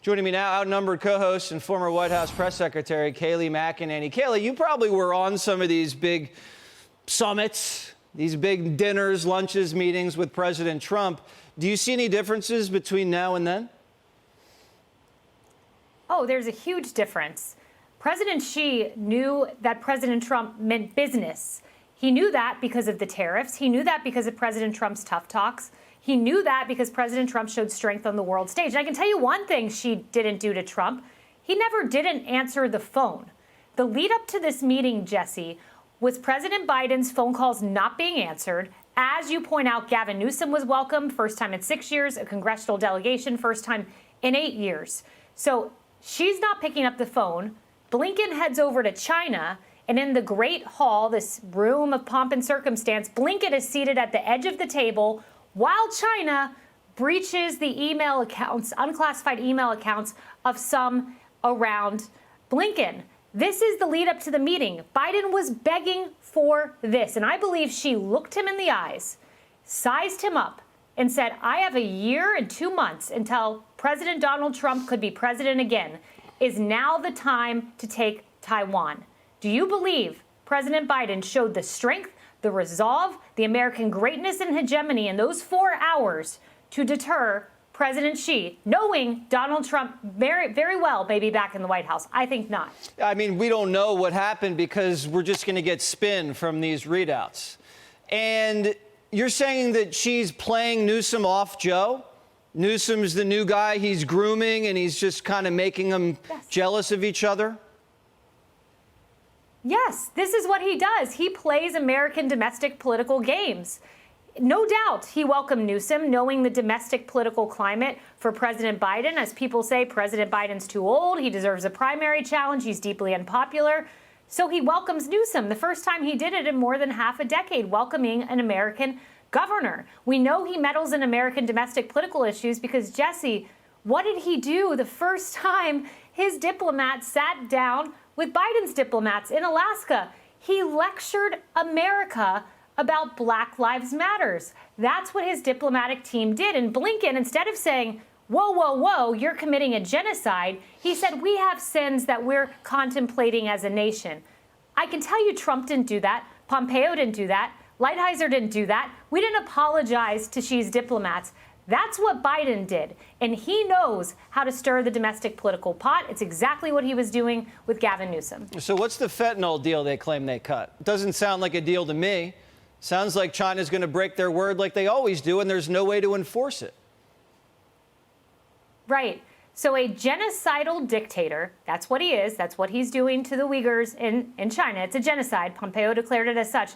Joining me now, outnumbered co-host and former White House press secretary, Kayleigh McEnany. Kayleigh, you probably were on some of these big summits, these big dinners, lunches, meetings with President Trump. Do you see any differences between now and then? Oh, there's a huge difference. President Xi knew that President Trump meant business. He knew that because of the tariffs. He knew that because of President Trump's tough talks. He knew that because President Trump showed strength on the world stage. And I can tell you one thing Xi didn't do to Trump. He never didn't answer the phone. The lead up to this meeting, Jesse, was President Biden's phone calls not being answered. As you point out, Gavin Newsom was welcome, first time in 6 years, a congressional delegation, first time in 8 years. So Xi's not picking up the phone. Blinken heads over to China. And in the Great Hall, this room of pomp and circumstance, Blinken is seated at the edge of the table while China breaches the email accounts, unclassified email accounts of some around Blinken. This is the lead up to the meeting. Biden was begging for this. And I believe Xi looked him in the eyes, sized him up, and said, I have a year and 2 months until President Donald Trump could be president again. Is now the time to take Taiwan? Do you believe President Biden showed the strength, the resolve, the American greatness and hegemony in those 4 hours to deter President Xi, knowing Donald Trump very, very well may be back in the White House? I think not. I mean, we don't know what happened because we're just going to get spin from these readouts. And you're saying that Xi's playing Newsom off Joe? Newsom's the new guy he's grooming and he's just kind of making them jealous of each other? Yes, this is what he does. He plays American domestic political games. No doubt he welcomed Newsom, knowing the domestic political climate for President Biden. As people say, President Biden's too old. He deserves a primary challenge. He's deeply unpopular. So he welcomes Newsom, the first time he did it in more than half a decade, welcoming an American governor. We know he meddles in American domestic political issues because, Jesse, what did he do the first time his diplomats sat down with Biden's diplomats in Alaska? He lectured America about Black Lives Matters. That's what his diplomatic team did. And Blinken, instead of saying, whoa, whoa, whoa, you're committing a genocide, he said, we have sins that we're contemplating as a nation. I can tell you Trump didn't do that. Pompeo didn't do that. Lighthizer didn't do that. We didn't apologize to Xi's diplomats. That's what Biden did. And he knows how to stir the domestic political pot. It's exactly what he was doing with Gavin Newsom. So what's the fentanyl deal they claim they cut? Doesn't sound like a deal to me. Sounds like China's going to break their word like they always do, and there's no way to enforce it. Right. So a genocidal dictator, that's what he is. That's what he's doing to the Uyghurs in China. It's a genocide. Pompeo declared it as such.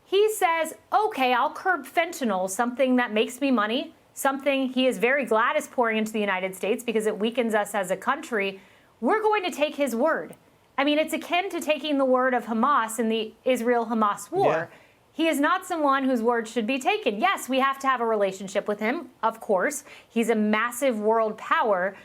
He says, OK, I'll curb fentanyl, something that makes me money, something he is very glad is pouring into the United States because it weakens us as a country. We're going to take his word. I mean, it's akin to taking the word of Hamas in the Israel-Hamas war. Yeah. He is not someone whose word should be taken. Yes, we have to have a relationship with him, of course. He's a massive world power.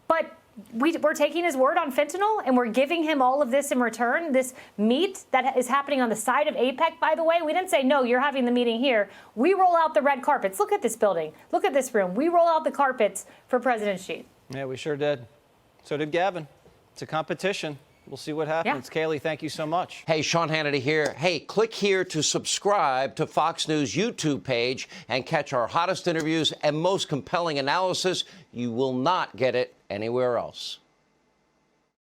But we're taking his word on fentanyl, and we're giving him all of this in return, this meet that is happening on the side of APEC, by the way. We didn't say, no, you're having the meeting here. We roll out the red carpets. Look at this building. Look at this room. We roll out the carpets for President Xi. Yeah, we sure did. So did Gavin. It's a competition. We'll see what happens. Yeah. Kayleigh, thank you so much. Hey, Sean Hannity here. Hey, click here to subscribe to Fox News YouTube page and catch our hottest interviews and most compelling analysis. You will not get it anywhere else.